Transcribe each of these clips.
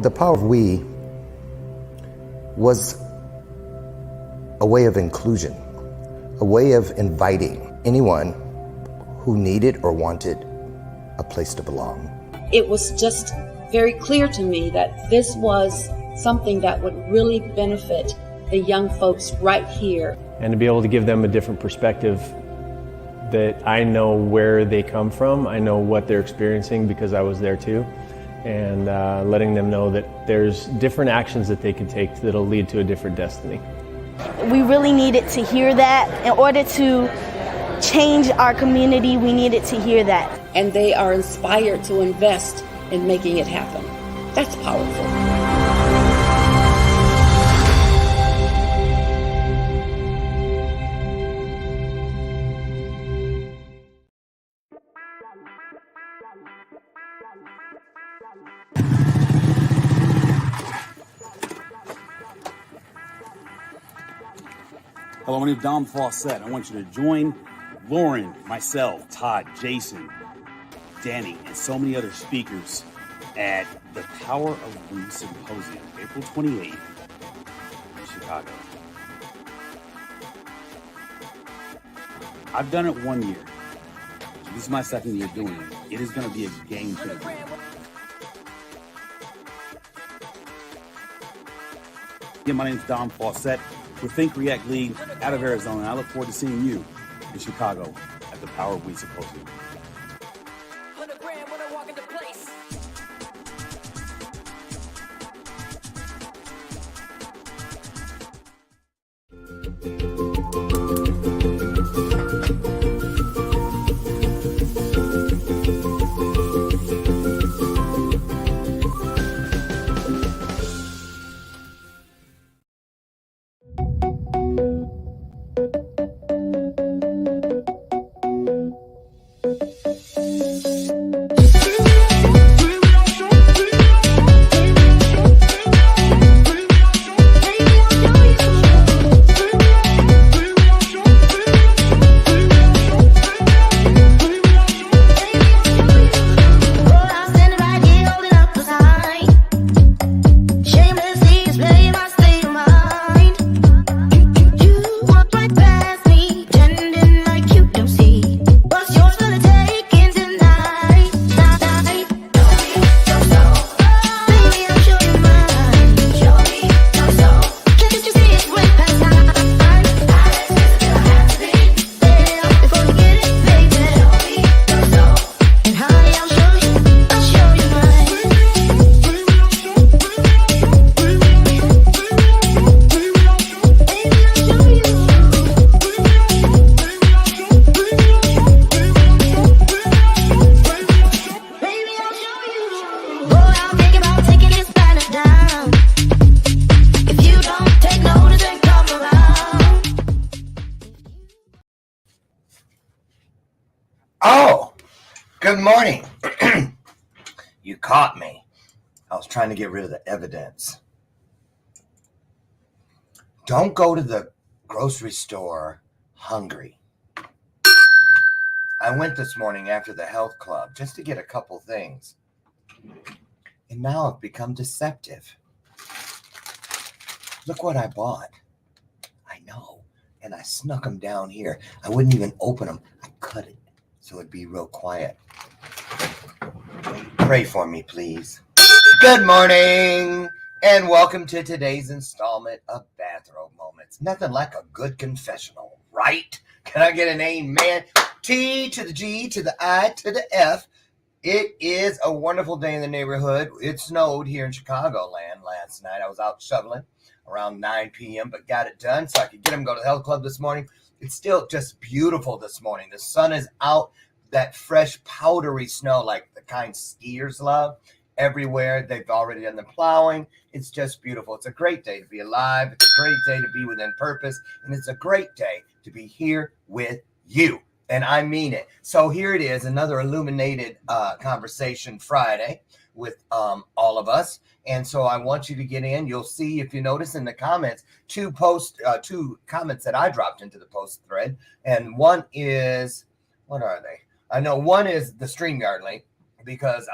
The power of we was a way of inclusion, a way of inviting anyone who needed or wanted a place to belong. It was just very clear to me that this was something that would really benefit the young folks right here. And to be able to give them a different perspective, that I know where they come from, I know what they're experiencing because I was there too, and letting them know that there's different actions that they can take that'll lead to a different destiny. We really needed to hear that. In order to change our community, we needed to hear that. And they are inspired to invest in making it happen. That's powerful. Hello, my name is Dom Fawcett. I want you to join Lauren, myself, Todd, Jason, Danny, and so many other speakers at the Power of We Symposium, April 28th in Chicago. I've done it 1 year. So this is my second year doing it. It is going to be a game changer. Again, my name is Dom Fawcett with Think React League out of Arizona. I look forward to seeing you in Chicago at the Power of We Symposium. Oh, good morning. You caught me. I was trying to get rid of the evidence. Don't go to the grocery store hungry. I went this morning after the health club just to get a couple things. And now I've become deceptive. Look what I bought. I know. And I snuck them down here. I wouldn't even open them. I cut it so it'd be real quiet. Pray for me, please. Good morning, and welcome to today's installment of Bathrobe Moments. Nothing like a good confessional, right? Can I get an amen? T to the G to the I to the F. It is a wonderful day in the neighborhood. It snowed here in Chicagoland last night. I was out shoveling around 9 p.m., but got it done so I could get them to go to the health club this morning. It's still just beautiful this morning. The sun is out, that fresh powdery snow like the kind skiers love. Everywhere, they've already done the plowing. It's just beautiful. It's a great day to be alive. It's a great day to be within purpose. And it's a great day to be here with you. And I mean it. So here it is, another Illuminated Conversation Friday with all of us. And so I want you to get in. You'll see, if you notice in the comments, two comments that I dropped into the post thread. And one is, what are they? I know one is the StreamYard link, because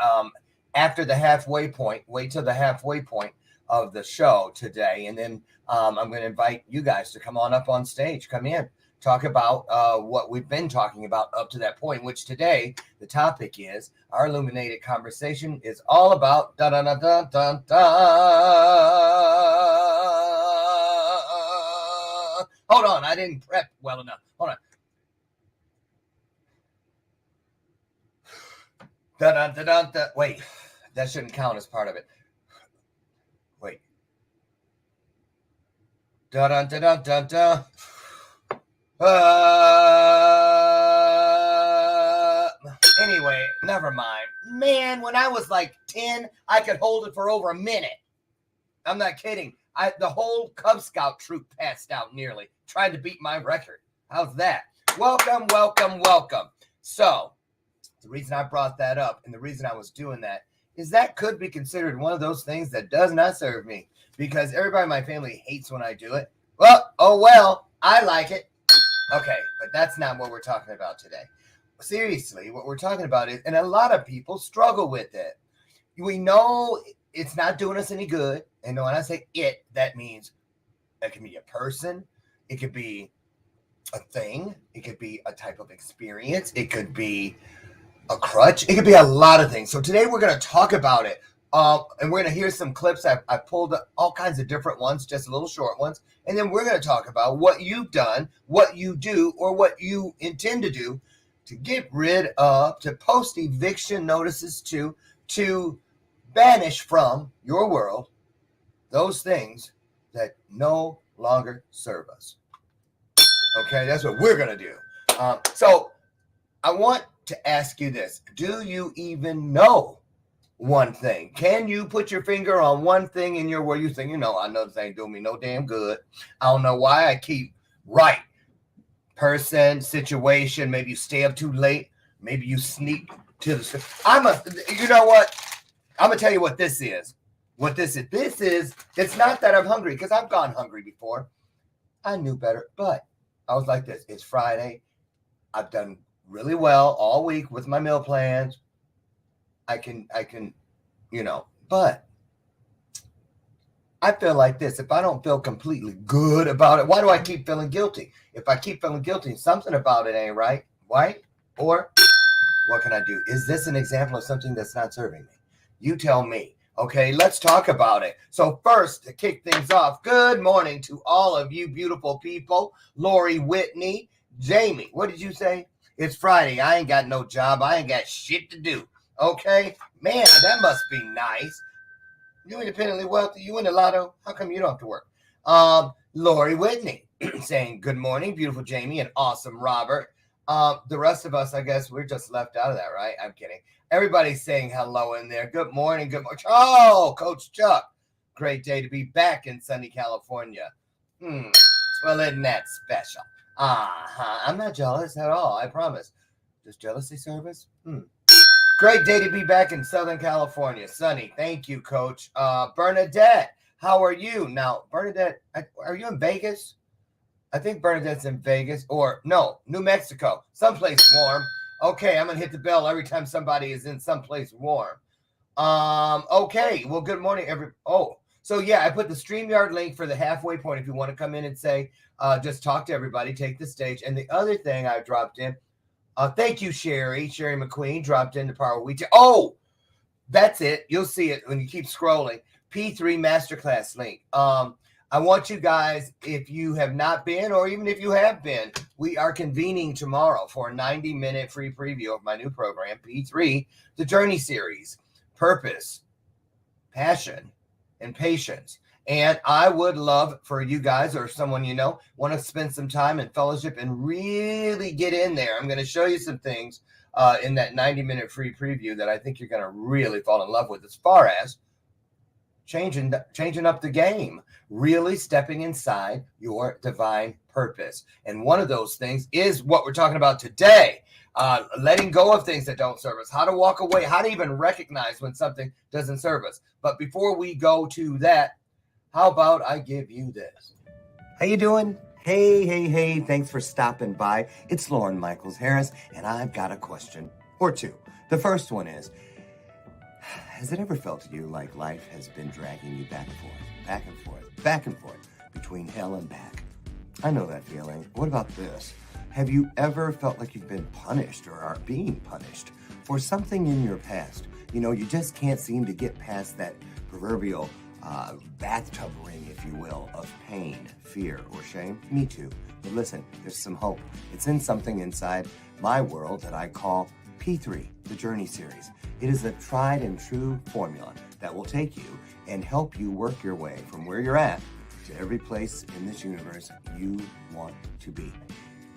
after the halfway point. Wait till the halfway point of the show today. And then I'm going to invite you guys to come on up on stage. Come in. Talk about what we've been talking about up to that point, which today the topic is our illuminated conversation is all about da da da da da da. Hold on, I didn't prep well enough. Hold on. Da da da da da. Wait, that shouldn't count as part of it. Wait. Da da da da da da. Anyway, never mind. Man, when I was like 10, I could hold it for over a minute. I'm not kidding. The whole Cub Scout troop passed out nearly, trying to beat my record. How's that? Welcome, welcome, welcome. So, the reason I brought that up and the reason I was doing that is that could be considered one of those things that does not serve me, because everybody in my family hates when I do it. Well, oh well, I like it. Okay, but that's not what we're talking about today. Seriously, what we're talking about is, and a lot of people struggle with it. We know it's not doing us any good. And when I say it, that means it can be a person. It could be a thing. It could be a type of experience. It could be a crutch. It could be a lot of things. So today we're going to talk about it. And we're going to hear some clips. I pulled all kinds of different ones, just little short ones. And then we're going to talk about what you've done, what you do, or what you intend to do to get rid of, to post eviction notices to banish from your world those things that no longer serve us. Okay, that's what we're going to do. So I want to ask you this. Do you even know one thing? Can you put your finger on one thing in your world you think, I know this ain't doing me no damn good. I don't know why I keep right. Person, situation, maybe you stay up too late. Maybe you sneak to the... you know what? I'm going to tell you what this is. It's not that I'm hungry, because I've gone hungry before. I knew better, but I was like this. It's Friday. I've done really well all week with my meal plans. I can, but I feel like this. If I don't feel completely good about it, why do I keep feeling guilty? If I keep feeling guilty, something about it ain't right. Right? Or what can I do? Is this an example of something that's not serving me? You tell me. Okay, let's talk about it. So first, to kick things off, good morning to all of you beautiful people. Lori, Whitney, Jamie, what did you say? It's Friday. I ain't got no job. I ain't got shit to do. Okay? Man, that must be nice. You independently wealthy? You in the lotto? How come you don't have to work? Lori Whitney saying, good morning, beautiful Jamie and awesome Robert. The rest of us, I guess, we're just left out of that, right? I'm kidding. Everybody's saying hello in there. Good morning. Good morning. Oh, Coach Chuck. Great day to be back in sunny California. Well, isn't that special? I'm not jealous at all, I promise. Does jealousy serve us? Great day to be back in Southern California. Sunny. Thank you, Coach. Bernadette, how are you? Now, Bernadette, are you in Vegas? I think Bernadette's in Vegas. Or, no, New Mexico. Someplace warm. Okay, I'm going to hit the bell every time somebody is in someplace warm. Okay, well, good morning, so yeah, I put the StreamYard link for the halfway point if you want to come in and say, just talk to everybody, take the stage. And the other thing I dropped in, thank you, Sherry McQueen dropped in the Power Week. Oh, that's it. You'll see it when you keep scrolling. P3 Masterclass link. I want you guys, if you have not been, or even if you have been, we are convening tomorrow for a 90-minute free preview of my new program, P3, the Journey Series, Purpose, Passion, and Patience. And I would love for you guys, or someone you know, want to spend some time in fellowship and really get in there. I'm going to show you some things in that 90-minute free preview that I think you're going to really fall in love with, as far as changing up the game, really stepping inside your divine purpose. And one of those things is what we're talking about today. Letting go of things that don't serve us, how to walk away, how to even recognize when something doesn't serve us. But before we go to that, how about I give you this? How you doing? Hey, thanks for stopping by. It's Lauren Michaels Harris, and I've got a question or two. The first one is, Has it ever felt to you like life has been dragging you back and forth, back and forth, back and forth, between hell and back? I know that feeling. What about this? Have you ever felt like you've been punished or are being punished for something in your past? You know, you just can't seem to get past that proverbial bathtub ring, if you will, of pain, fear, or shame. Me too. But listen, there's some hope. It's in something inside my world that I call P3, the Journey Series. It is a tried and true formula that will take you and help you work your way from where you're at to every place in this universe you want to be.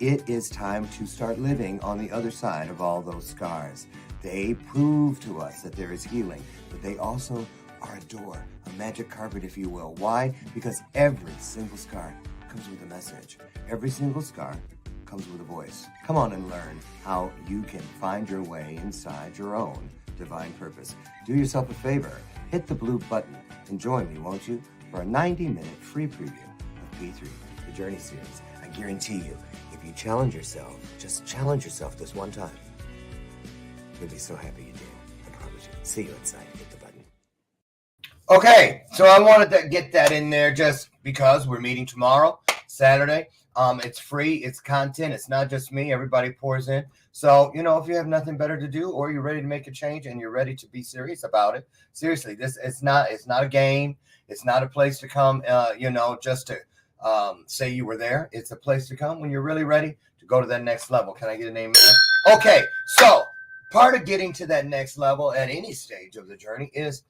It is time to start living on the other side of all those scars. They prove to us that there is healing, but they also are a door, a magic carpet, if you will. Why? Because every single scar comes with a message. Every single scar comes with a voice. Come on and learn how you can find your way inside your own divine purpose. Do yourself a favor. Hit the blue button and join me, won't you, for a 90-minute free preview of P3, the Journey Series. I guarantee you, if you challenge yourself, just challenge yourself this one time, you'll be so happy you did. I promise you. See you inside. Hit the button. Okay, so I wanted to get that in there just because we're meeting tomorrow, Saturday. It's free, it's content, it's not just me, everybody pours in. So, you know, if you have nothing better to do or you're ready to make a change and you're ready to be serious about it, seriously, it's not a game. It's not a place to come, just to say you were there. It's a place to come when you're really ready to go to that next level. Can I get an amen? Okay, so part of getting to that next level at any stage of the journey is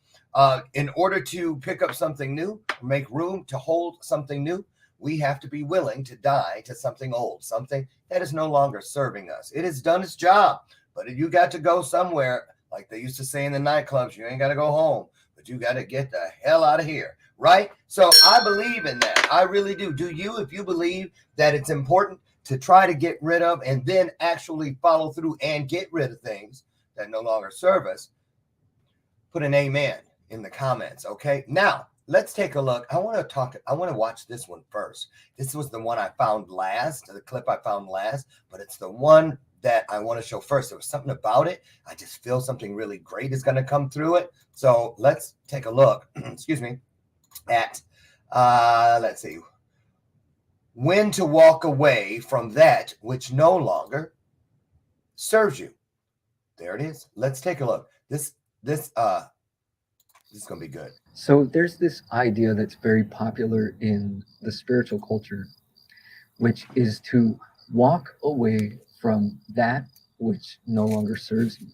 in order to pick up something new, make room to hold something new, we have to be willing to die to something old, something that is no longer serving us. It has done its job, but you got to go somewhere. Like they used to say in the nightclubs, you ain't got to go home, but you got to get the hell out of here, right? So I believe in that. I really do. Do you? If you believe that it's important to try to get rid of and then actually follow through and get rid of things that no longer serve us, put an amen in the comments, okay? Now, let's take a look. I want to watch this one first. This was the one I found last, the clip I found last, but it's the one that I want to show first. There was something about it. I just feel something really great is going to come through it. So let's take a look, excuse me, at, let's see, when to walk away from that which no longer serves you. There it is. Let's take a look. This is going to be good. So there's this idea that's very popular in the spiritual culture, which is to walk away from that which no longer serves you.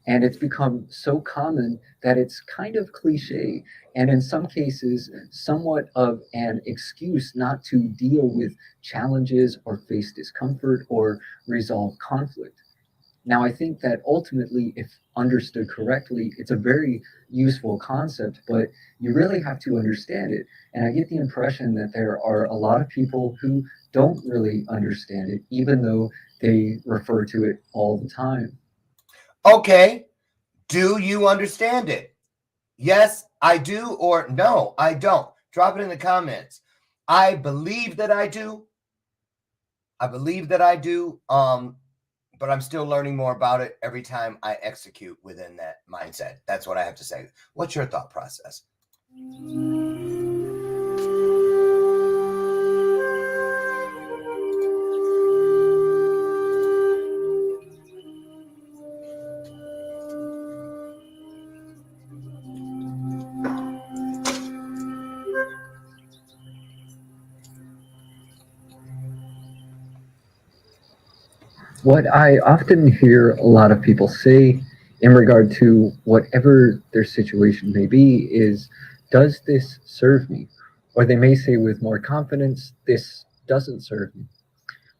And it's become so common that it's kind of cliche, and in some cases, somewhat of an excuse not to deal with challenges or face discomfort or resolve conflict. Now, I think that ultimately, if understood correctly, it's a very useful concept, but you really have to understand it. And I get the impression that there are a lot of people who don't really understand it, even though they refer to it all the time. Okay. Do you understand it? Yes, I do, or no, I don't. Drop it in the comments. I believe that I do. I believe that I do. But I'm still learning more about it every time I execute within that mindset. That's what I have to say. What's your thought process? What I often hear a lot of people say in regard to whatever their situation may be is, does this serve me? Or they may say with more confidence, this doesn't serve me.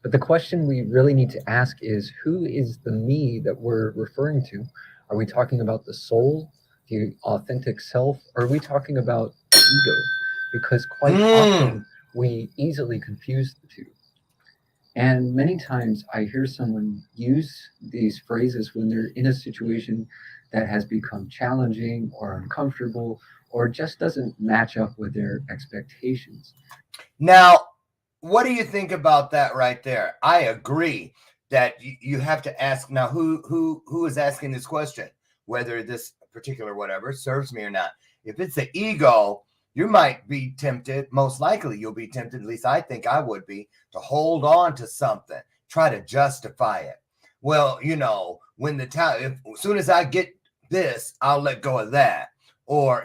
But the question we really need to ask is, who is the me that we're referring to? Are we talking about the soul, the authentic self, or are we talking about ego? Because quite often we easily confuse the two. And many times I hear someone use these phrases when they're in a situation that has become challenging or uncomfortable or just doesn't match up with their expectations. Now, what do you think about that right there? I agree that you have to ask now who is asking this question, whether this particular whatever serves me or not. If it's the ego, you might be tempted, most likely you'll be tempted, at least I think I would be, to hold on to something, try to justify it. Well, when the time, as soon as I get this, I'll let go of that. Or,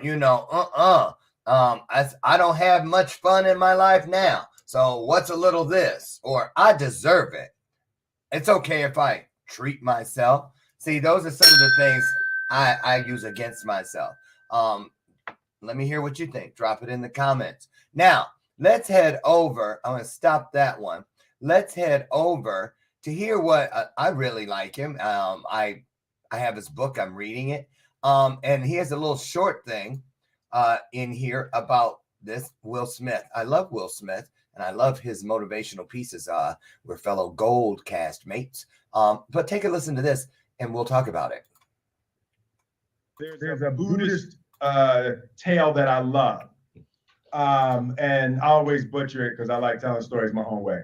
I don't have much fun in my life now. So what's a little this? Or I deserve it. It's okay if I treat myself. See, those are some of the things I use against myself. Let me hear what you think. Drop it in the comments. Now, let's head over. I'm going to stop that one. Let's head over to hear what I really like him. I have his book. I'm reading it. And he has a little short thing in here about this Will Smith. I love Will Smith, and I love his motivational pieces. We're fellow Gold cast mates. But take a listen to this, and we'll talk about it. There's a Buddhist tale that I love, and I always butcher it because I like telling stories my own way.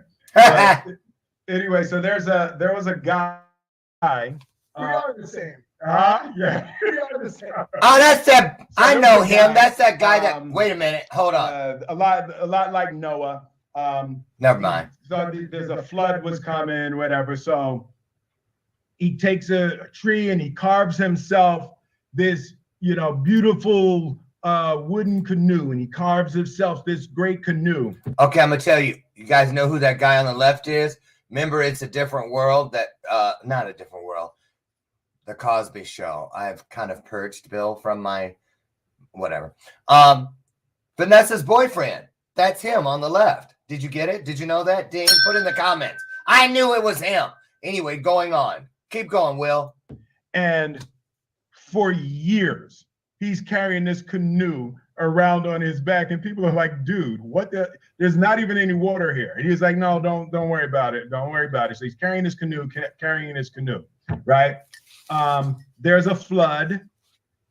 Anyway, so there was a guy. We are the same. Yeah. We are the same. Oh, that's that. So I there know was a him. guy, That's that guy that. Wait a minute. Hold on. A lot like Noah. Never mind. So there's a flood was coming, whatever. So he takes a tree and he carves himself this, beautiful wooden canoe, and he carves himself this great canoe. Okay, I'm gonna tell you. You guys know who that guy on the left is? Remember, It's a Different World. Not a different world. The Cosby Show. I've kind of purged Bill from my whatever. Vanessa's boyfriend. That's him on the left. Did you get it? Did you know that? Dean, put in the comments. I knew it was him. Anyway, going on. Keep going, Will. And for years, he's carrying this canoe around on his back, and people are like, dude, what the? There's not even any water here. And he's like, no, don't worry about it. Don't worry about it. So he's carrying his canoe, right? There's a flood,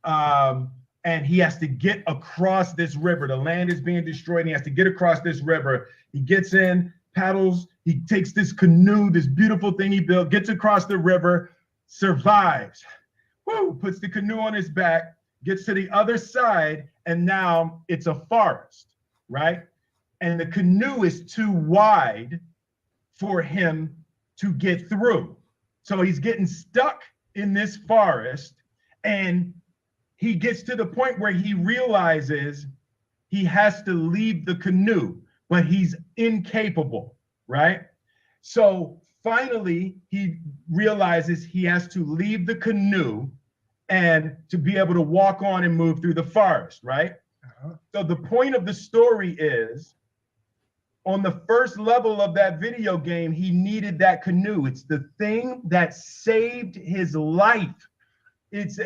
and he has to get across this river. The land is being destroyed, and he has to get across this river. He gets in, paddles, he takes this canoe, this beautiful thing he built, gets across the river, survives. Woo, puts the canoe on his back, gets to the other side, and now it's a forest, right? And the canoe is too wide for him to get through. So he's getting stuck in this forest, and he gets to the point where he realizes he has to leave the canoe, but he's incapable, right? So finally, he realizes he has to leave the canoe and to be able to walk on and move through the forest, right? So the point of the story is, on the first level of that video game, he needed that canoe. It's the thing that saved his life. It's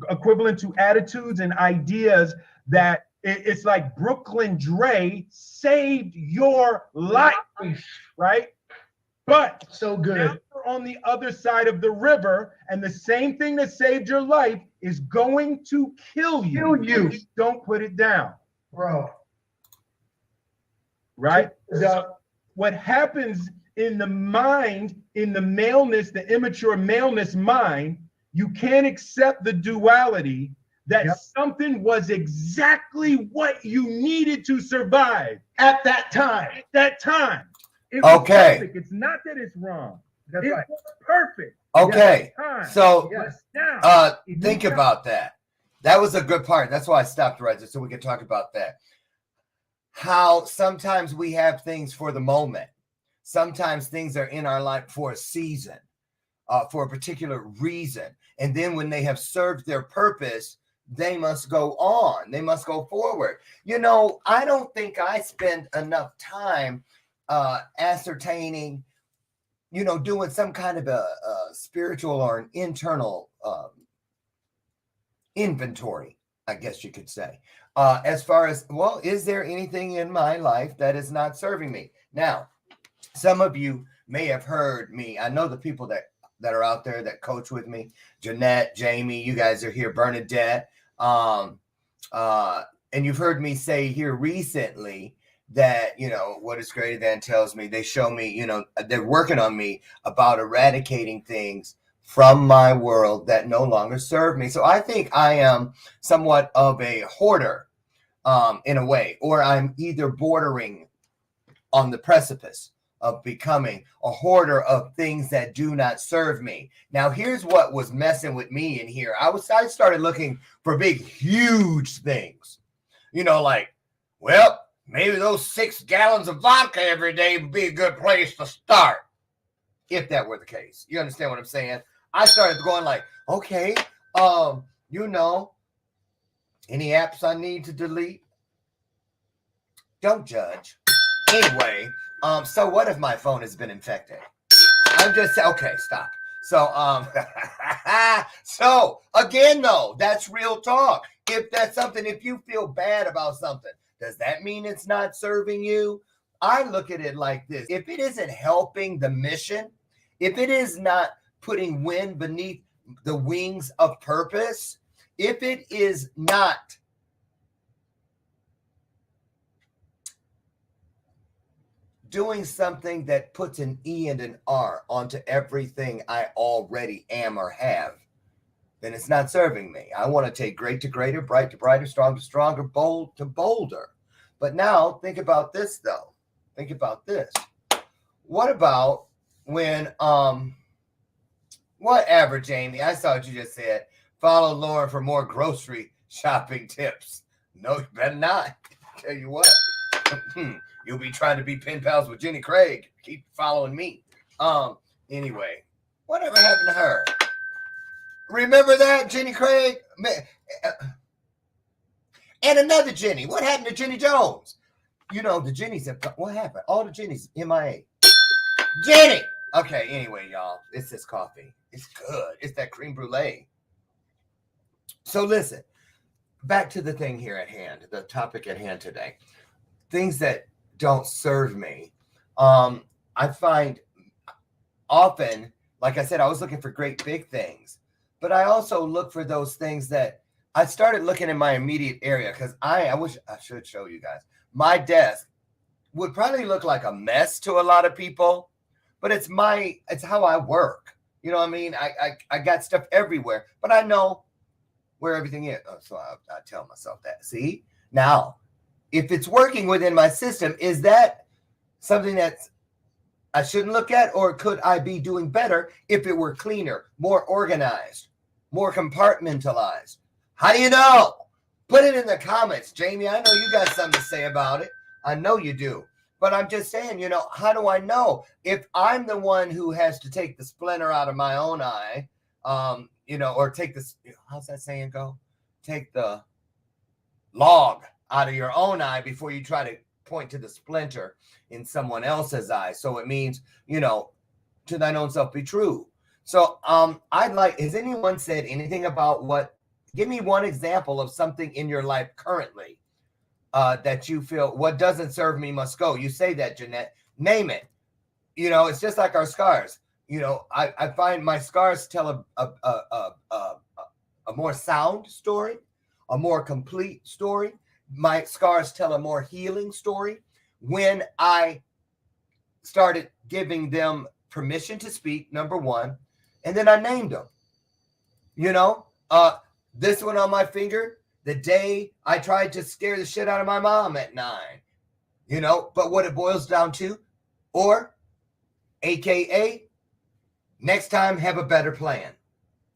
equivalent to attitudes and ideas that it's like Brooklyn Dre saved your life, right? But So good. now you're on the other side of the river, and the same thing that saved your life is going to kill you. Kill you. Don't put it down, Bro. right? What happens in the mind, in the maleness, the immature maleness mind, you can't accept the duality that something was exactly what you needed to survive At that time. at that time. It was Okay. perfect. It's not that it's wrong. That's It right. was perfect. Okay. Time. So Yes. Now, think about that. That was a good part. That's why I stopped right there so we could talk about that. How sometimes we have things for the moment. Sometimes things are in our life for a season, for a particular reason. And then when they have served their purpose, they must go on. They must go forward. I don't think I spend enough time ascertaining, doing some kind of a spiritual or an internal inventory, I guess you could say. As far as, well, is there anything in my life that is not serving me? Now, some of you may have heard me. I know the people that are out there that coach with me, Jeanette, Jamie, you guys are here, Bernadette. And you've heard me say here recently that, what is greater than tells me, they show me, they're working on me about eradicating things from my world that no longer serve me. So I think I am somewhat of a hoarder in a way, or I'm either bordering on the precipice of becoming a hoarder of things that do not serve me. Now, here's what was messing with me in here. I started looking for big, huge things. You know, like, well, maybe those 6 gallons of vodka every day would be a good place to start. If that were the case. You understand what I'm saying? I started going like, okay, you know, any apps I need to delete? Don't judge. Anyway, so what if my phone has been infected? I'm just okay, stop. So so again though, that's real talk. If that's something, if you feel bad about something, does that mean it's not serving you? I look at it like this. If it isn't helping the mission, if it is not putting wind beneath the wings of purpose, if it is not doing something that puts an E and an R onto everything I already am or have, then it's not serving me. I want to take great to greater, bright to brighter, strong to stronger, bold to bolder. But now think about this though. Think about this. What about when whatever, Jamie? I saw what you just said. Follow Lauren for more grocery shopping tips. No, you better not. Tell you what. You'll be trying to be pen pals with Jenny Craig. Keep following me. Anyway, whatever happened to her? Remember that, Jenny Craig? And another Jenny. What happened to Jenny Jones? You know, the Jennies have, what happened? All the Jennies, MIA. Jenny! Okay, anyway, y'all, it's this coffee. It's good. It's that creme brulee. So listen, back to the thing here at hand, the topic at hand today. Things that don't serve me. I find often, like I said, I was looking for great big things, but I also look for those things that I started looking in my immediate area because I wish I should show you guys. My desk would probably look like a mess to a lot of people, but it's how I work. You know what I mean? I got stuff everywhere, but I know where everything is. Oh, so I tell myself that. See? Now, if it's working within my system, is that something that I shouldn't look at, or could I be doing better if it were cleaner, more organized, more compartmentalized? How do you know? Put it in the comments, Jamie. I know you got something to say about it. I know you do. But I'm just saying, how do I know if I'm the one who has to take the splinter out of my own eye, or take this, how's that saying go? Take the log out of your own eye before you try to point to the splinter in someone else's eye. So it means, to thine own self be true. So has anyone said anything about give me one example of something in your life currently that you feel what doesn't serve me must go. You say that, Jeanette. Name it. It's just like our scars. I find my scars tell a more sound story, a more complete story. My scars tell a more healing story when I started giving them permission to speak, number one, and then I named them. This one on my finger, the day I tried to scare the shit out of my mom at 9, but what it boils down to, or AKA, next time have a better plan,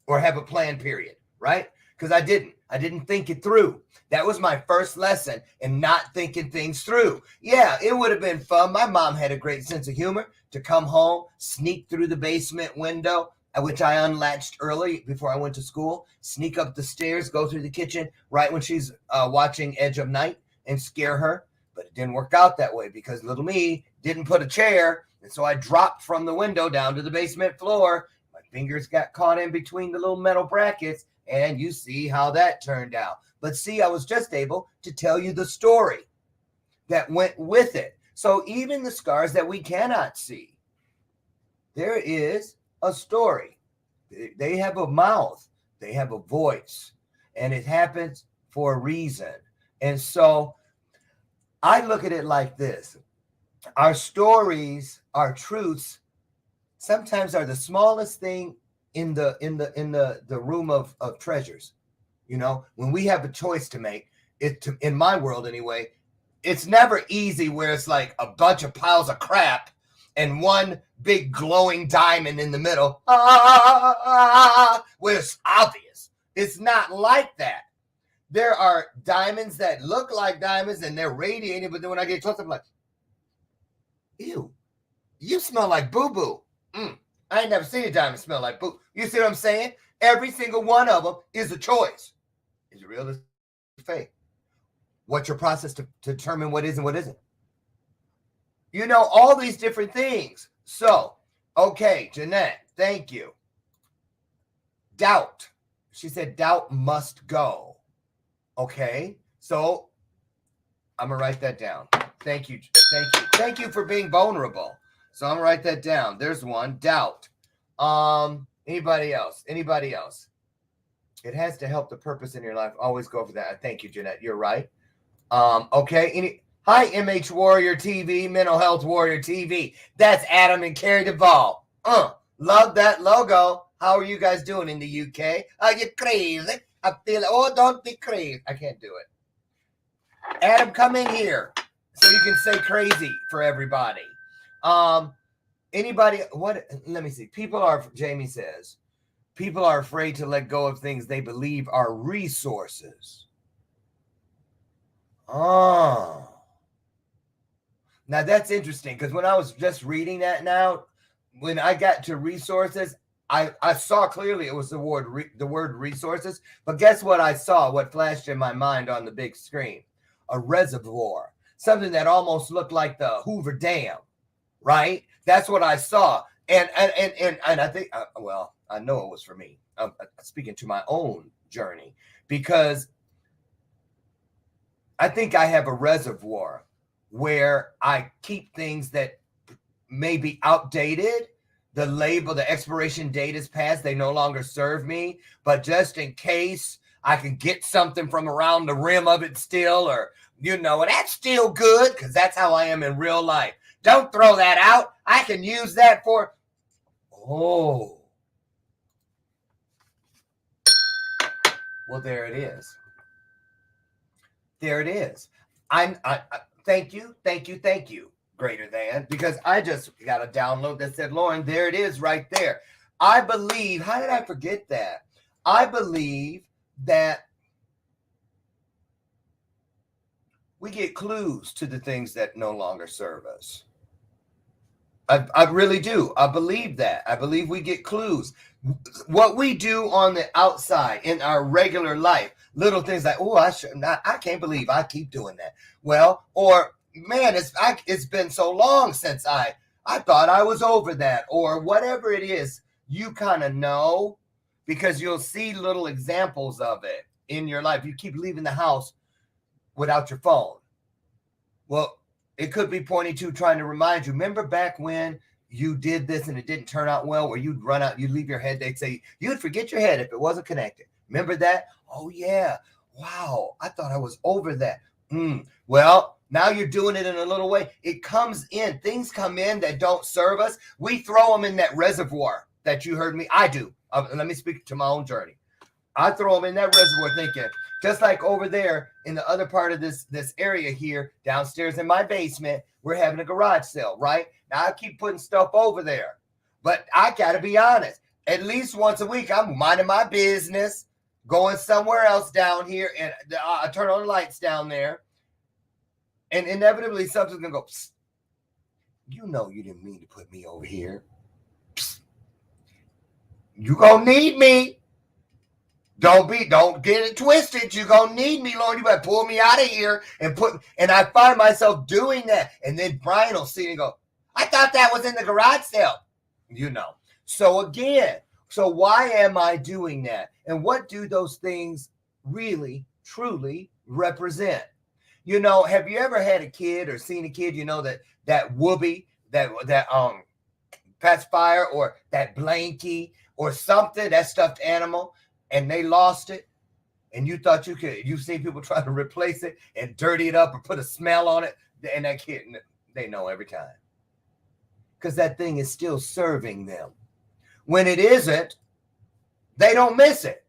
or have a plan, period, right? Because I didn't think it through. That was my first lesson in not thinking things through. Yeah, it would have been fun. My mom had a great sense of humor to come home, sneak through the basement window, which I unlatched early before I went to school, sneak up the stairs, go through the kitchen right when she's watching Edge of Night and scare her. But it didn't work out that way because little me didn't put a chair. And so I dropped from the window down to the basement floor. My fingers got caught in between the little metal brackets. And you see how that turned out. But see, I was just able to tell you the story that went with it. So even the scars that we cannot see, there is a story. They have a mouth. They have a voice. And it happens for a reason. And so I look at it like this. Our stories, our truths, sometimes are the smallest thing in the room of treasures. You know, when we have a choice to make, in my world anyway, it's never easy where it's like a bunch of piles of crap and one big glowing diamond in the middle, where it's obvious. It's not like that. There are diamonds that look like diamonds and they're radiating, but then when I get close, I'm like, ew, you smell like boo-boo. I ain't never seen a diamond smell like boo. You see what I'm saying? Every single one of them is a choice. Is it real or fake? What's your process to determine what is and what isn't? You know, all these different things. So, okay, Jeanette, thank you. Doubt. She said doubt must go. Okay, so I'm going to write that down. Thank you. Thank you. Thank you for being vulnerable. So I'm going to write that down. There's one. Doubt. Anybody else? Anybody else? It has to help the purpose in your life. Always go for that. Thank you, Jeanette. You're right. Okay. Hi, MH Warrior TV, Mental Health Warrior TV. That's Adam and Carrie Duvall. Love that logo. How are you guys doing in the UK? Are you crazy? I feel, don't be crazy. I can't do it. Adam, come in here so you can say crazy for everybody. Anybody, what, let me see. Jamie says, people are afraid to let go of things they believe are resources. Oh. Now that's interesting because when I was just reading that now, when I got to resources, I saw clearly it was the word resources, but guess what I saw? What flashed in my mind on the big screen? A reservoir, something that almost looked like the Hoover Dam, right? That's what I saw, and I think, well, I know it was for me. I'm speaking to my own journey because I think I have a reservoir where I keep things that may be outdated. The label, the expiration date is past. They no longer serve me. But just in case I can get something from around the rim of it still, or, you know, and that's still good because that's how I am in real life. Don't throw that out. I can use that for, well, there it is. There it is. I thank you. Greater than, because I just got a download that said, Lauren, there it is right there. I believe, how did I forget that? I believe that we get clues to the things that no longer serve us. I really do. I believe that. I believe we get clues. What we do on the outside in our regular life, little things like, I can't believe I keep doing that. Well, or man, it's been so long since I thought I was over that, or whatever it is, you kind of know because you'll see little examples of it in your life. You keep leaving the house without your phone. Well, it could be pointing to trying to remind you, remember back when you did this and it didn't turn out well, where you'd run out, you'd leave your head, they'd say, you'd forget your head if it wasn't connected. Remember that? Oh, yeah. Wow. I thought I was over that. Well, now you're doing it in a little way. It comes in. Things come in that don't serve us. We throw them in that reservoir that you heard me. I do. Let me speak to my own journey. I throw them in that reservoir thinking, just like over there in the other part of this area here, downstairs in my basement, we're having a garage sale, right? Now I keep putting stuff over there. But I got to be honest. At least once a week, I'm minding my business, going somewhere else down here, and I turn on the lights down there. And inevitably, something's going to go, psst. You know you didn't mean to put me over here. Psst. You going to need me. Don't get it twisted. You're going to need me, Lord. You better pull me out of here and I find myself doing that. And then Brian will see and go, I thought that was in the garage sale. You know. So again, why am I doing that? And what do those things really, truly represent? You know, have you ever had a kid or seen a kid, you know, that whoopee, that pacifier or that blankie or something, that stuffed animal, and they lost it, and you thought you've seen people try to replace it and dirty it up or put a smell on it, and that kid, they know every time. Because that thing is still serving them. When it isn't, They don't miss it.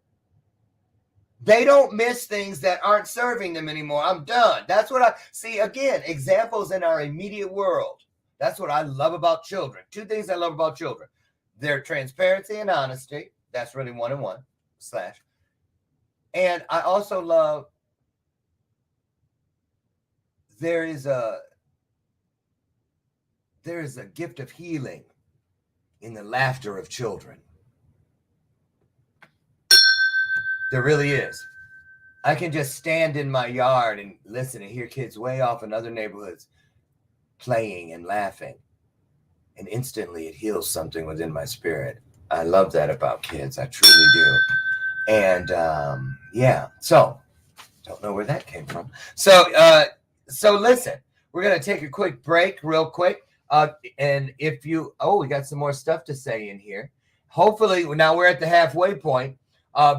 They don't miss things that aren't serving them anymore. I'm done. That's what I see. Again, examples in our immediate world. That's what I love about children. Two things I love about children: their transparency and honesty. That's really one and one slash. And I also love there is a gift of healing in the laughter of children. There really is. I can just stand in my yard and listen and hear kids way off in other neighborhoods playing and laughing. And instantly it heals something within my spirit. I love that about kids. I truly do. And yeah, so don't know where that came from. So listen, we're going to take a quick break real quick. And if you, we got some more stuff to say in here. Hopefully, now we're at the halfway point.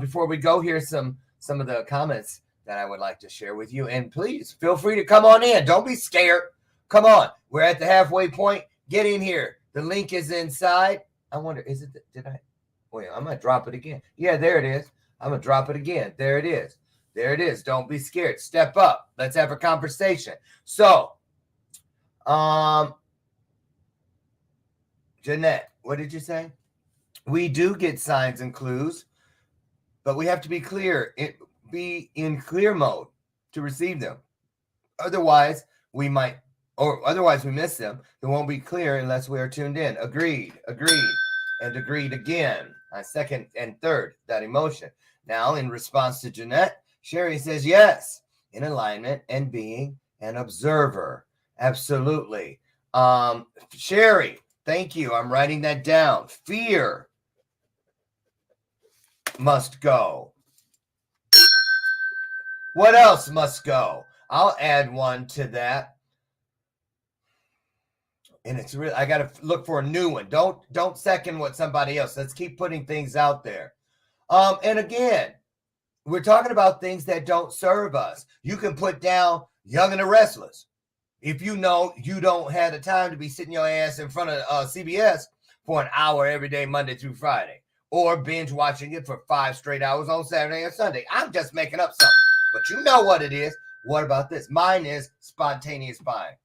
Before we go, here's some of the comments that I would like to share with you. And please feel free to come on in. Don't be scared. Come on. We're at the halfway point. Get in here. The link is inside. I wonder, is it, did I? Wait, I'm going to drop it again. Yeah, there it is. I'm going to drop it again. There it is. There it is. Don't be scared. Step up. Let's have a conversation. So, Jeanette, what did you say? We do get signs and clues, but we have to be clear. Be in clear mode to receive them. Otherwise, we miss them. It won't be clear unless we are tuned in. Agreed, and agreed again. I second and third that emotion. Now, in response to Jeanette, Sherry says yes, in alignment and being an observer. Absolutely. Sherry, thank you. I'm writing that down. Fear must go. What else must go? I'll add one to that. And it's really, I got to look for a new one. Don't second what somebody else. Let's keep putting things out there. And again, we're talking about things that don't serve us. You can put down Young and the Restless. If you know you don't have the time to be sitting your ass in front of CBS for an hour every day, Monday through Friday, or binge watching it for 5 straight hours on Saturday and Sunday. I'm just making up something, but you know what it is. What about this? Mine is spontaneous buying.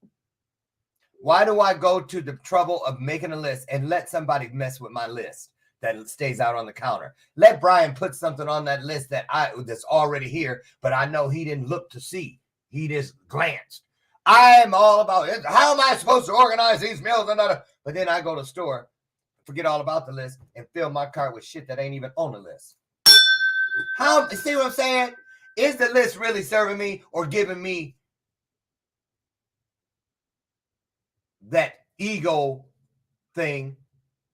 Why do I go to the trouble of making a list and let somebody mess with my list that stays out on the counter? Let Brian put something on that list that's already here, but I know he didn't look to see. He just glanced. I'm all about it. How am I supposed to organize these meals? But then I go to the store, forget all about the list, and fill my cart with shit that ain't even on the list. See what I'm saying? Is the list really serving me or giving me that ego thing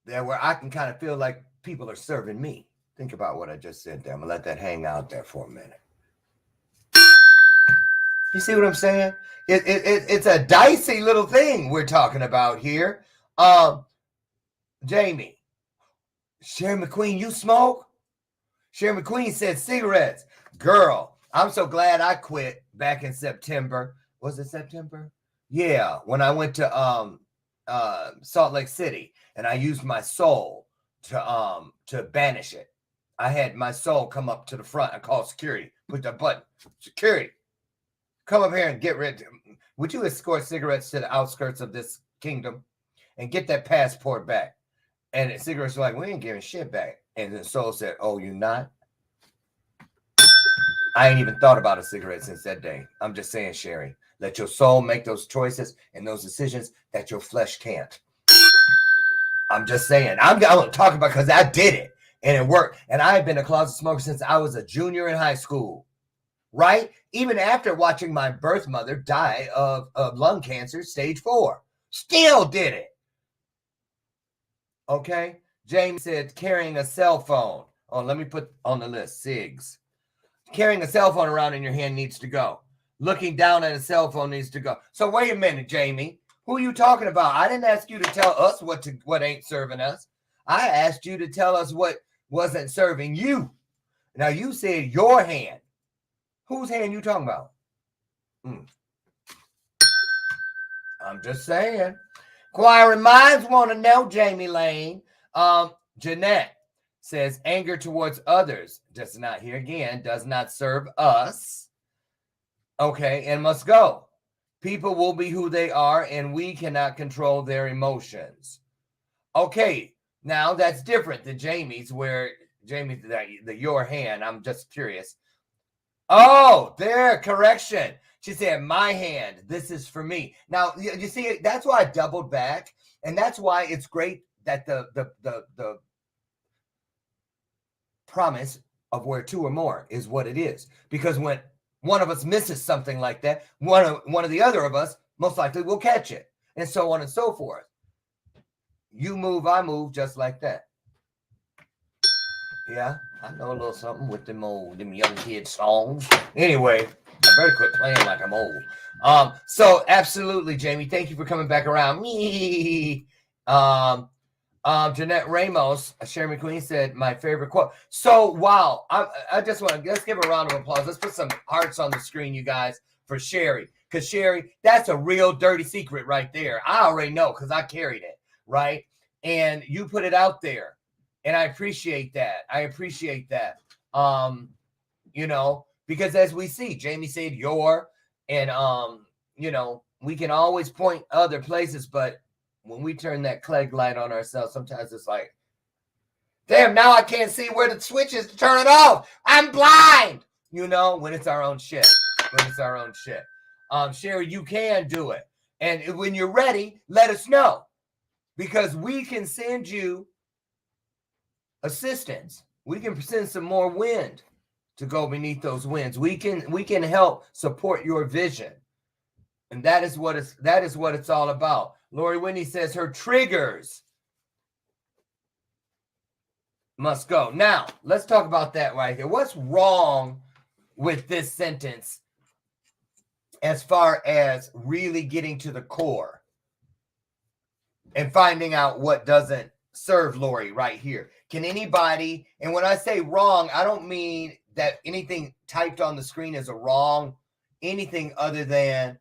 there where I can kind of feel like people are serving me? Think about what I just said there. I'm going to let that hang out there for a minute. You see what I'm saying? It's a dicey little thing we're talking about here. Jamie, Sherry McQueen, you smoke? Sherry McQueen said cigarettes. Girl, I'm so glad I quit back in September. Was it September? Yeah, when I went to Salt Lake City and I used my soul to banish it. I had my soul come up to the front and call security. Push that button. Security, come up here and get rid. Would you escort cigarettes to the outskirts of this kingdom and get that passport back? And the cigarettes were like, we ain't giving shit back. And the soul said, oh, you not? I ain't even thought about a cigarette since that day. I'm just saying, Sherry, let your soul make those choices and those decisions that your flesh can't. I'm just saying. I'm talking about because I did it and it worked. And I've been a closet smoker since I was a junior in high school, right? Even after watching my birth mother die of lung cancer, stage 4. Still did it. Okay? James said carrying a cell phone. Oh, let me put on the list. SIGs. Carrying a cell phone around in your hand needs to go. Looking down at a cell phone needs to go. So wait a minute, Jamie. Who are you talking about? I didn't ask you to tell us what ain't serving us. I asked you to tell us what wasn't serving you. Now you said your hand. Whose hand you talking about? I'm just saying. Inquiring minds want to know, Jamie Lane. Jeanette says anger towards others does not, here again, does not serve us. Okay, and must go. People will be who they are, and we cannot control their emotions. Okay, now that's different than Jamie's, where Jamie's the your hand. I'm just curious. Oh, there, correction. She said, my hand, this is for me. Now, you see, that's why I doubled back, and that's why it's great that the promise of where two or more is what it is. Because when one of us misses something like that, one of the other of us most likely will catch it, and so on and so forth. You move, I move, just like that. Yeah, I know a little something with them young kid songs. Anyway, I better quit playing like I'm old. So absolutely, Jamie, thank you for coming back around. Me. Jeanette Ramos, Sherry McQueen said my favorite quote. So wow, I just want to let's give a round of applause. Let's put some hearts on the screen, you guys, for Sherry, because Sherry, that's a real dirty secret right there. I already know because I carried it, right? And you put it out there. And I appreciate that. You know, because as we see, Jamie said your, and you know, we can always point other places, but when we turn that Klieg light on ourselves, sometimes it's like, damn, now I can't see where the switch is to turn it off. I'm blind. You know, when it's our own shit. Sherry, you can do it. And when you're ready, let us know. Because we can send you assistance. We can send some more wind to go beneath those winds. We can help support your vision. And that is what it's all about. Lori Whitney says her triggers must go. Now, let's talk about that right here. What's wrong with this sentence as far as really getting to the core and finding out what doesn't serve Lori right here? Can anybody, and when I say wrong, I don't mean that anything typed on the screen is a wrong, anything other than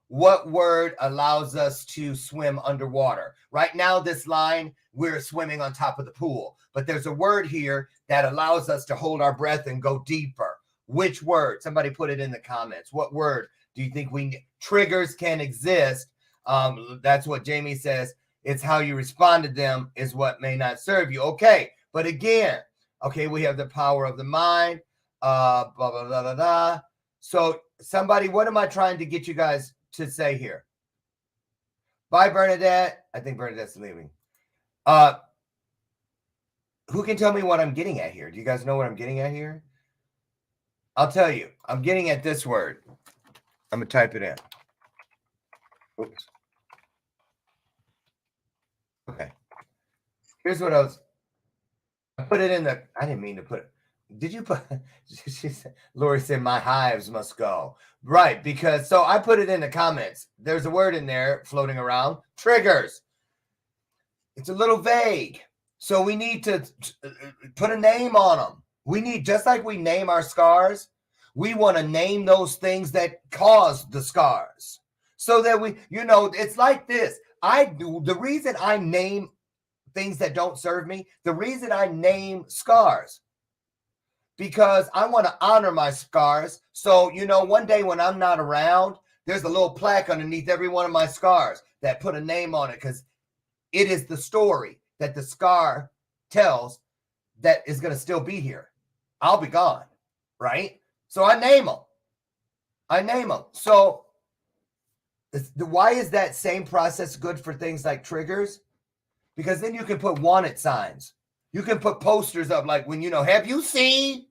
what word allows us to swim underwater. Right now, this line, we're swimming on top of the pool, but there's a word here that allows us to hold our breath and go deeper. Which word? Somebody put it in the comments. What word do you think we need? Triggers can exist. That's what Jamie says. It's how you respond to them is what may not serve you. Okay, but again, okay, we have the power of the mind, blah, blah, blah, blah, blah. So somebody, what am I trying to get you guys to say here? Bye, Bernadette. I think Bernadette's leaving. Who can tell me what I'm getting at here? Do you guys know what I'm getting at here? I'll tell you. I'm getting at this word. I'm going to type it in. Oops. Okay. Here's what I put it in the, I didn't mean to put it. Did you put, she said, Lori said, my hives must go. Right, because, so I put it in the comments. There's a word in there floating around, triggers. It's a little vague. So we need to put a name on them. We need, just like we name our scars, we want to name those things that cause the scars. So that we, you know, it's like this. The reason I name things that don't serve me, the reason I name scars, because I want to honor my scars. So, you know, one day when I'm not around, there's a little plaque underneath every one of my scars that put a name on it, because it is the story that the scar tells that is going to still be here. I'll be gone, right? So I name them. So why is that same process good for things like triggers? Because then you can put wanted signs. You can put posters up like when, you know, have you seen,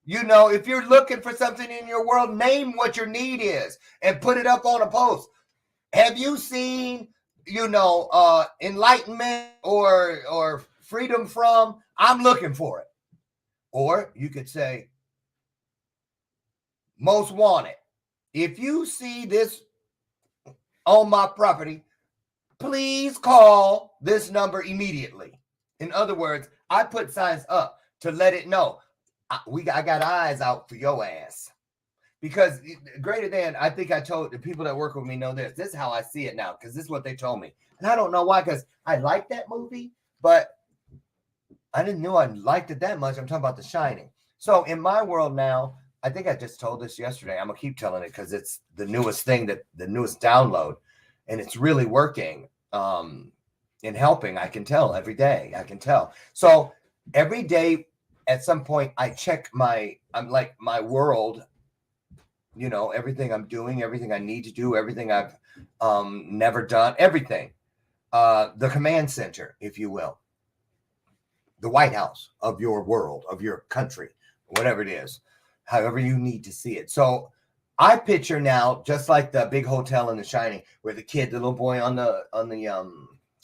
you know, if you're looking for something in your world, name what your need is and put it up on a post. Have you seen, you know, enlightenment or freedom from? I'm looking for it. Or you could say, most wanted. If you see this on my property, please call this number immediately. In other words, I put signs up to let it know. I got eyes out for your ass. Because greater than, I think I told the people that work with me know this. This is how I see it now, because this is what they told me. And I don't know why, because I like that movie, but I didn't know I liked it that much. I'm talking about The Shining. So in my world now, I think I just told this yesterday. I'm gonna keep telling it because it's the newest thing, that the newest download, and it's really working in helping. I can tell every day. I can tell. So every day, at some point, I check my world. You know, everything I'm doing, everything I need to do, everything I've never done, everything. The command center, if you will, the White House of your world, of your country, whatever it is, however you need to see it. So I picture now, just like the big hotel in The Shining, where the kid, the little boy on the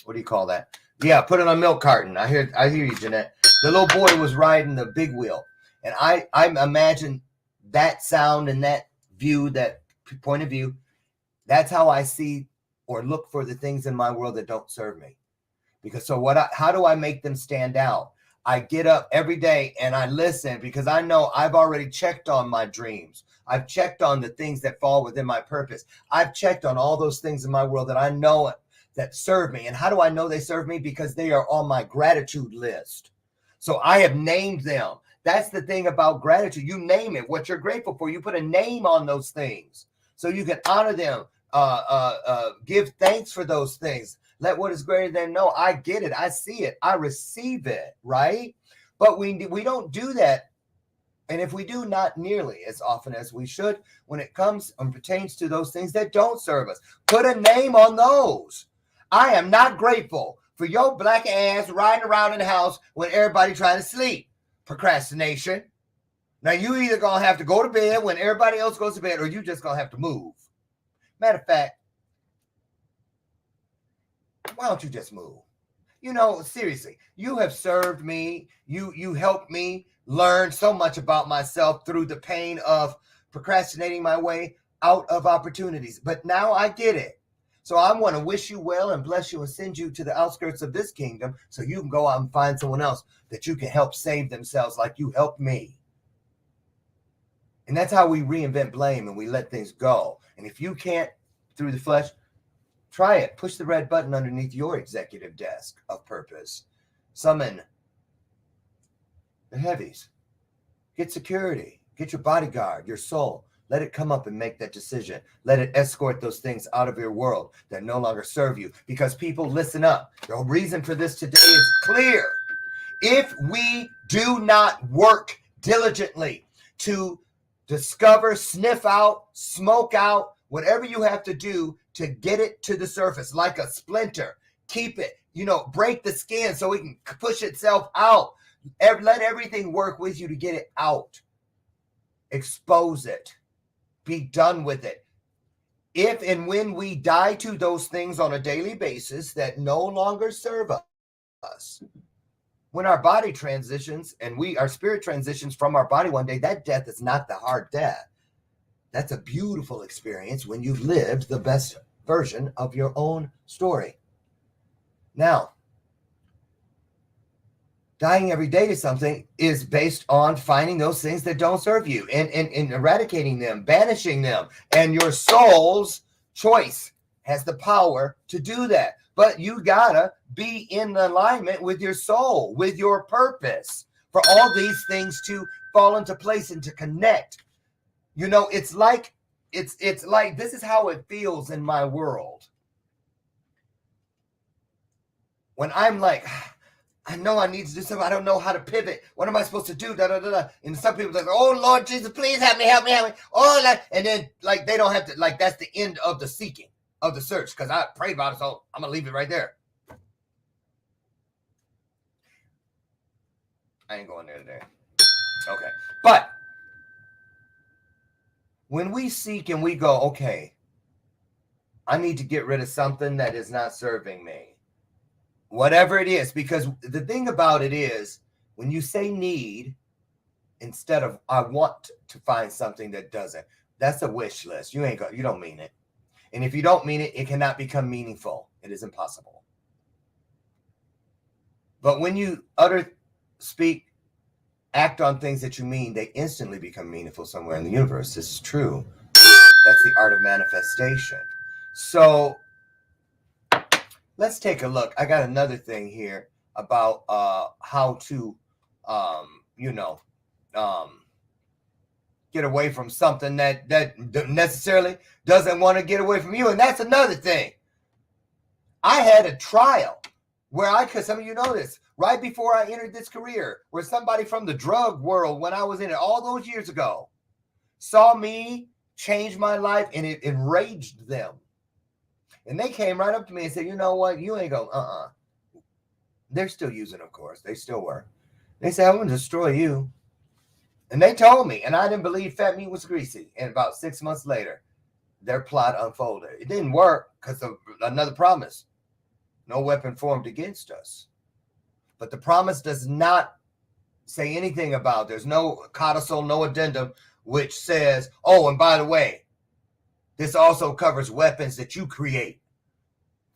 what do you call that? Yeah, put it on a milk carton. I hear you, Jeanette. The little boy was riding the big wheel, and I imagine that sound and that view, that point of view. That's how I see or look for the things in my world that don't serve me. Because how do I make them stand out? I get up every day and I listen, because I know I've already checked on my dreams. I've checked on the things that fall within my purpose. I've checked on all those things in my world that I know that serve me. And how do I know they serve me? Because they are on my gratitude list. So I have named them. That's the thing about gratitude. You name it, what you're grateful for. You put a name on those things so you can honor them, give thanks for those things. Let what is greater than know. I get it. I see it. I receive it, right? But we don't do that. And if we do, not nearly as often as we should when it comes and pertains to those things that don't serve us. Put a name on those. I am not grateful for your black ass riding around in the house when everybody trying to sleep. Procrastination. Now you either going to have to go to bed when everybody else goes to bed, or you just going to have to move. Matter of fact, why don't you just move? You know, seriously, you have served me. You helped me learn so much about myself through the pain of procrastinating my way out of opportunities. But now I get it. So I want to wish you well and bless you and send you to the outskirts of this kingdom so you can go out and find someone else that you can help save themselves like you helped me. And that's how we reinvent blame and we let things go. And if you can't through the flesh, try it. Push the red button underneath your executive desk of purpose. Summon the heavies. Get security. Get your bodyguard, your soul. Let it come up and make that decision. Let it escort those things out of your world that no longer serve you. Because people, listen up. The reason for this today is clear. If we do not work diligently to discover, sniff out, smoke out, whatever you have to do to get it to the surface, like a splinter, keep it, break the skin so it can push itself out. Let everything work with you to get it out. Expose it. Be done with it. If and when we die to those things on a daily basis that no longer serve us, when our body transitions and our spirit transitions from our body one day, that death is not the hard death. That's a beautiful experience when you've lived the best version of your own story. Now, dying every day to something is based on finding those things that don't serve you and eradicating them, banishing them. And your soul's choice has the power to do that. But you gotta be in alignment with your soul, with your purpose, for all these things to fall into place and to connect. It's like this is how it feels in my world. When I'm like, I know I need to do something. I don't know how to pivot. What am I supposed to do? Da, da, da, da. And some people are like, oh, Lord Jesus, please help me. Oh, and then they don't have to, that's the end of the seeking, of the search, because I prayed about it, so I'm going to leave it right there. I ain't going there today. Okay. But when we seek and we go, okay, I need to get rid of something that is not serving me. Whatever it is, because the thing about it is when you say need instead of I want to find something that doesn't, that's a wish list. You don't mean it. And if you don't mean it, it cannot become meaningful. It is impossible. But when you speak, act on things that you mean, they instantly become meaningful somewhere in the universe. This is true. That's the art of manifestation. So let's take a look. I got another thing here. about how to, get away from something that necessarily doesn't want to get away from you. And that's another thing. I had a trial where some of you know this, right before I entered this career, where somebody from the drug world, when I was in it all those years ago, saw me change my life, and it enraged them. And they came right up to me and said, you know what? You ain't going, They're still using, of course. They still were. They said, I'm going to destroy you. And they told me, and I didn't believe fat meat was greasy. And about 6 months later, their plot unfolded. It didn't work because of another promise. No weapon formed against us. But the promise does not say anything about, there's no codicil, no addendum, which says, oh, and by the way, this also covers weapons that you create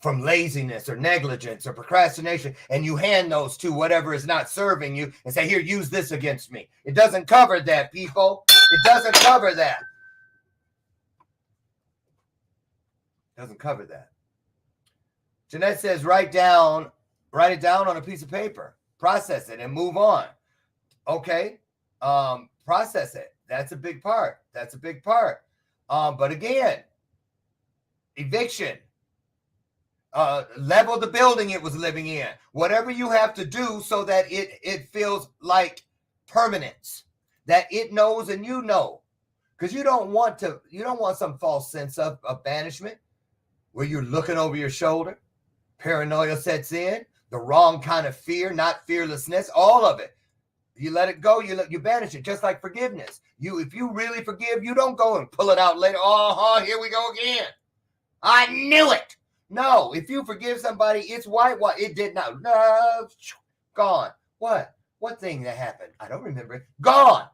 from laziness or negligence or procrastination, and you hand those to whatever is not serving you and say, here, use this against me. It doesn't cover that, people. It doesn't cover that. It doesn't cover that. Jeanette says, write it down on a piece of paper, process it, and move on. Okay, process it. That's a big part. But again, eviction, level the building it was living in. Whatever you have to do so that it feels like permanence, that it knows and you know, because you don't want some false sense of banishment where you're looking over your shoulder. Paranoia sets in, the wrong kind of fear, not fearlessness, all of it. You let it go, you banish it, just like forgiveness. If you really forgive, you don't go and pull it out later. Oh, here we go again. I knew it. No, if you forgive somebody, it's white. It did not. No, gone. What? What thing that happened? I don't remember it. Gone.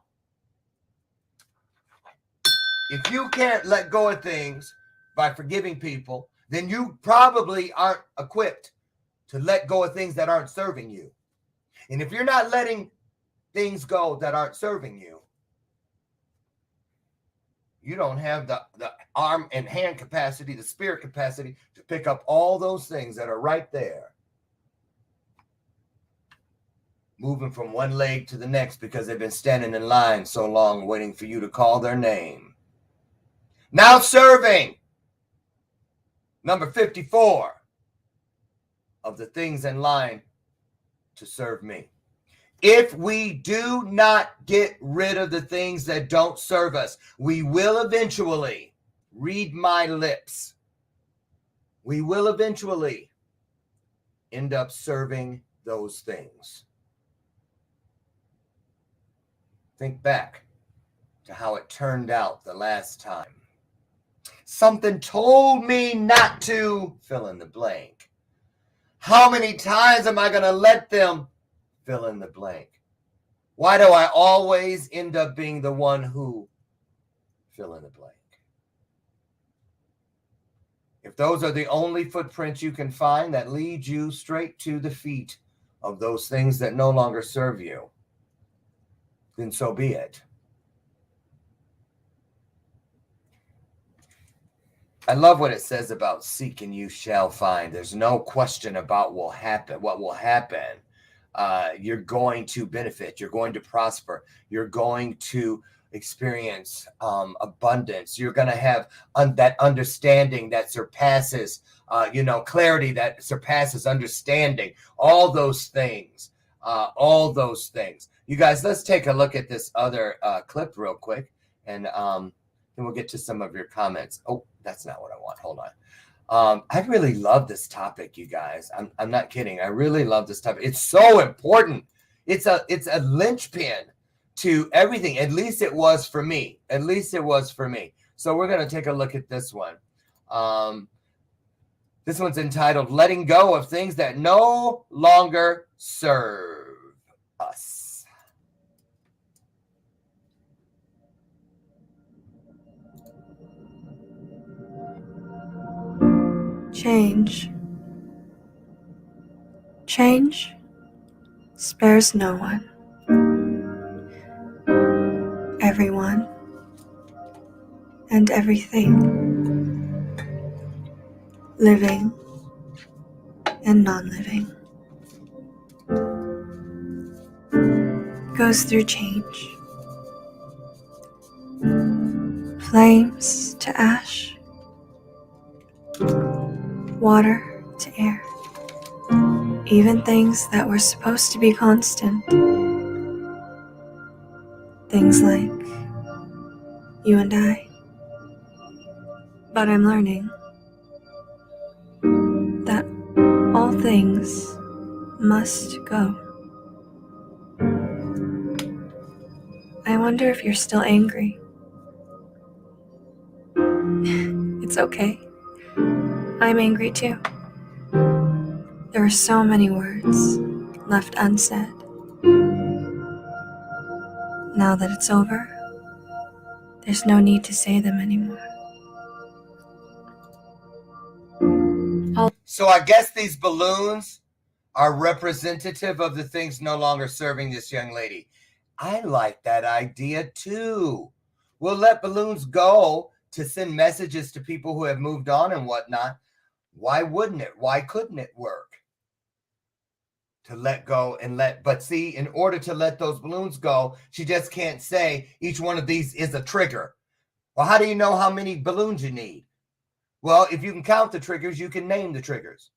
If you can't let go of things by forgiving people, then you probably aren't equipped to let go of things that aren't serving you. And if you're not letting things go that aren't serving you, you don't have the arm and hand capacity, the spirit capacity to pick up all those things that are right there, moving from one leg to the next because they've been standing in line so long waiting for you to call their name. Now serving. Number 54 of the things in line to serve me. If we do not get rid of the things that don't serve us, we will eventually, read my lips, we will eventually end up serving those things. Think back to how it turned out the last time. Something told me not to fill in the blank. How many times am I going to let them fill in the blank? Why do I always end up being the one who fill in the blank? If those are the only footprints you can find that lead you straight to the feet of those things that no longer serve you, then so be it. I love what it says about seek and you shall find. There's no question about what will happen. You're going to benefit. You're going to prosper. You're going to experience abundance. You're going to have that understanding that surpasses, clarity that surpasses understanding. All those things. You guys, let's take a look at this other clip real quick, and then we'll get to some of your comments. Oh, that's not what I want. Hold on. I really love this topic, you guys. I'm not kidding. I really love this topic. It's so important. It's a linchpin to everything. At least it was for me. So we're going to take a look at this one. This one's entitled Letting Go of Things That No Longer Serve Us. Change spares no one, everyone, and everything, living and non-living. goes through change. Flames to ash, water to air, even things that were supposed to be constant. Things like you and I. But I'm learning that all things must go. I wonder if you're still angry. It's okay. I'm angry too. There are so many words left unsaid. Now that it's over, there's no need to say them anymore. So I guess these balloons are representative of the things no longer serving this young lady. I like that idea too. We'll let balloons go to send messages to people who have moved on and whatnot. Why wouldn't it? Why couldn't it work? To let go and but see, in order to let those balloons go, she just can't say each one of these is a trigger. Well, how do you know how many balloons you need? Well, if you can count the triggers, you can name the triggers.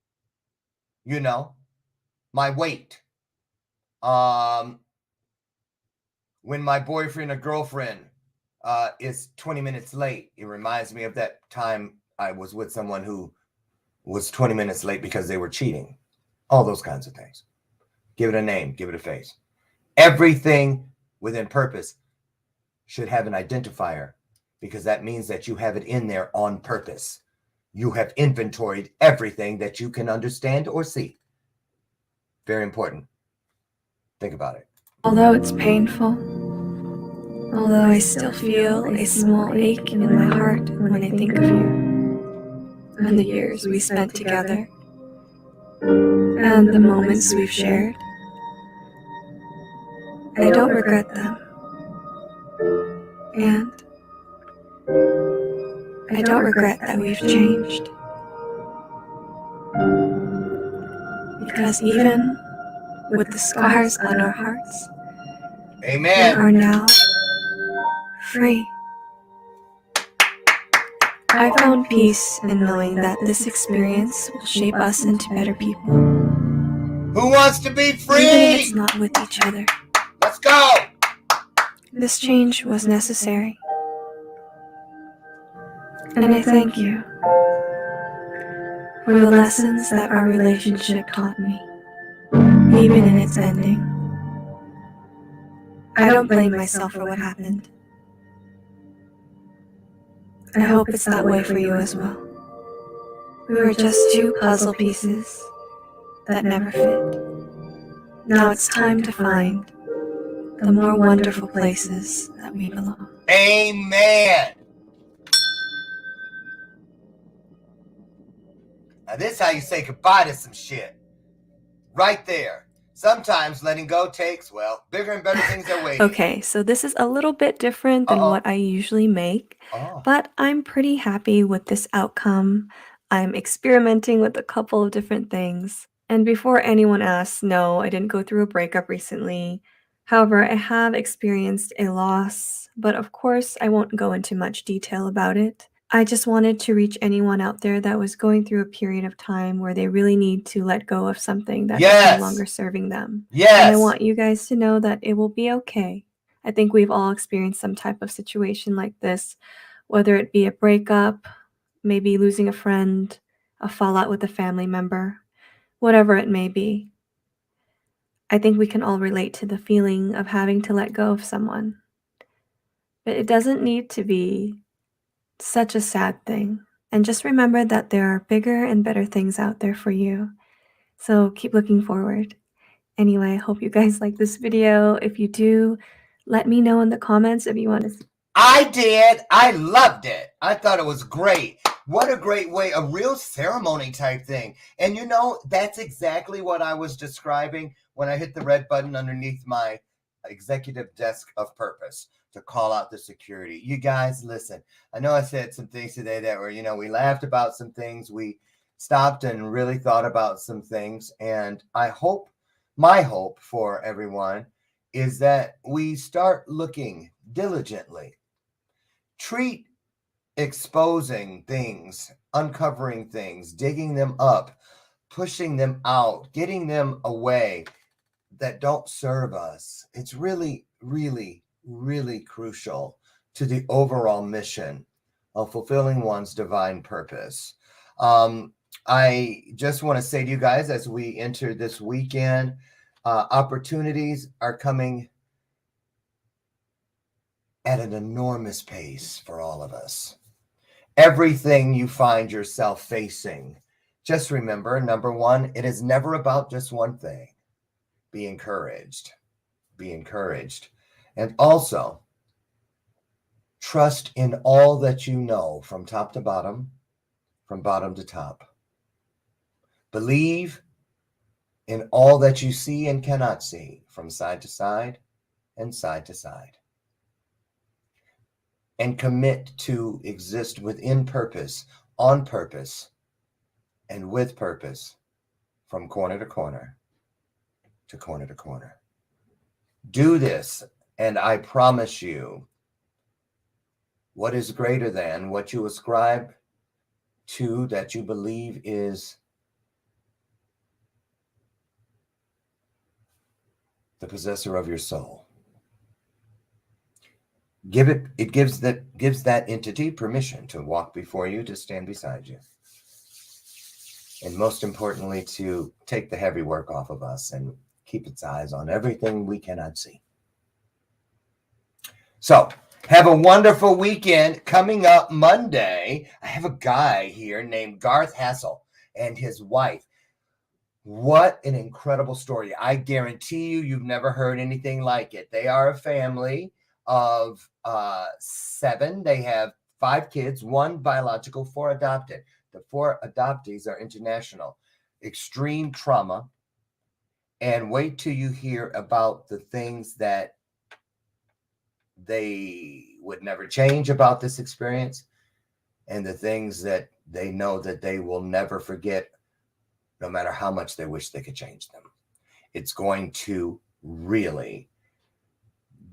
You know, my weight. When my boyfriend or girlfriend is 20 minutes late, it reminds me of that time I was with someone who was 20 minutes late because they were cheating. All those kinds of things. Give it a name, give it a face. Everything within purpose should have an identifier, because that means that you have it in there on purpose. You have inventoried everything that you can understand or see. Very important. Think about it. Although it's painful, although I still feel a small ache in my heart when I think of you, and the years we spent together, and the moments we've shared, I don't regret them. And I don't regret that we've changed. Because even with the scars on our hearts, Amen. we are now free. I found peace in knowing that this experience will shape us into better people. Who wants to be free? Even if it's not with each other. Let's go. This change was necessary. And I thank you for the lessons that our relationship taught me, even in its ending. I don't blame myself for what happened. I hope it's that way for you as well. We were just two puzzle pieces that never fit. Now it's time to find the more wonderful places that we belong. Amen. Now this is how you say goodbye to some shit. Right there. Sometimes letting go takes, well, bigger and better things are waiting. Okay, so this is a little bit different than what I usually make, but I'm pretty happy with this outcome. I'm experimenting with a couple of different things. And before anyone asks, no, I didn't go through a breakup recently. However, I have experienced a loss, but of course I won't go into much detail about it. I just wanted to reach anyone out there that was going through a period of time where they really need to let go of something that is no longer serving them. And I want you guys to know that it will be okay. I think we've all experienced some type of situation like this, whether it be a breakup, maybe losing a friend, a fallout with a family member, whatever it may be. I think we can all relate to the feeling of having to let go of someone. But it doesn't need to be such a sad thing. And just remember that there are bigger and better things out there for you. So keep looking forward. Anyway, I hope you guys like this video. If you do, let me know in the comments if you want to see. I did. I loved it. I thought it was great. What a great way, a real ceremony type thing. And you know, that's exactly what I was describing when I hit the red button underneath my executive desk of purpose to call out the security. You guys, listen, I know I said some things today that were, you know, we laughed about some things. We stopped and really thought about some things. And I hope, my hope for everyone is that we start looking diligently. Treat exposing things, uncovering things, digging them up, pushing them out, getting them away that don't serve us. It's really, really, really crucial to the overall mission of fulfilling one's divine purpose. I just want to say to you guys, as we enter this weekend, opportunities are coming at an enormous pace for all of us. Everything you find yourself facing, just remember, number one, it is never about just one thing. Be encouraged. Be encouraged. And also, trust in all that you know from top to bottom, from bottom to top. Believe in all that you see and cannot see, from side to side and side to side. And commit to exist within purpose, on purpose, and with purpose, from corner to corner to corner to corner. Do this, and I promise you, what is greater than what you ascribe to that you believe is the possessor of your soul. It gives that entity permission to walk before you, to stand beside you. And most importantly, to take the heavy work off of us and keep its eyes on everything we cannot see. So, have a wonderful weekend. Coming up Monday, I have a guy here named Garth Hassel and his wife. What an incredible story. I guarantee you've never heard anything like it. They are a family of 7. They have 5 kids, 1 biological, 4 adopted. The 4 adoptees are international. Extreme trauma. And wait till you hear about the things that they would never change about this experience, and the things that they know that they will never forget, no matter how much they wish they could change them. It's going to really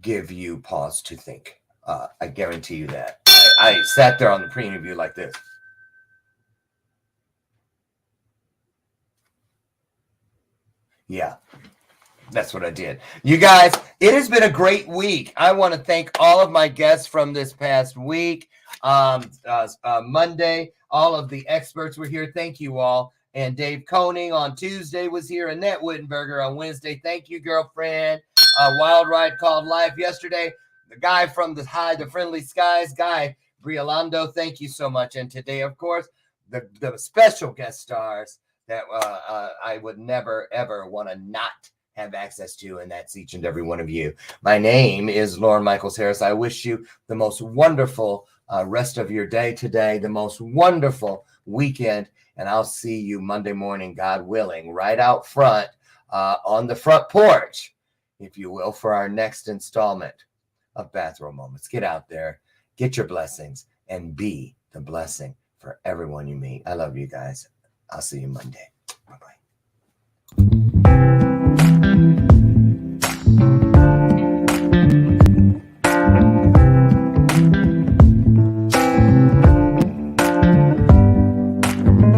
give you pause to think. I guarantee you that. I sat there on the preview like this. Yeah, that's what I did. You guys, it has been a great week. I want to thank all of my guests from this past week. Monday, all of the experts were here. Thank you all. And Dave Koning on Tuesday was here. Annette Wittenberger on Wednesday. Thank you, girlfriend. Wild Ride Called Life yesterday. The guy from the Friendly Skies, Guy Briolando. Thank you so much. And today, of course, the special guest stars that I would never, ever want to not have access to, and that's each and every one of you. My name is Lauren Michaels Harris. I wish you the most wonderful rest of your day today, the most wonderful weekend, and I'll see you Monday morning, God willing, right out front on the front porch, if you will, for our next installment of Bathrobe Moments. Get out there, get your blessings, and be the blessing for everyone you meet. I love you guys. I'll see you Monday. Bye-bye.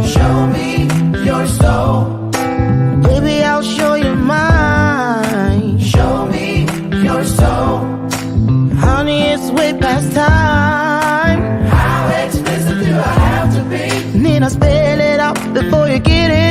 Show me your soul. Baby, I'll show you mine. Show me your soul. Honey, it's way past time. How expensive do I have to be? Need I spell it out before you get it?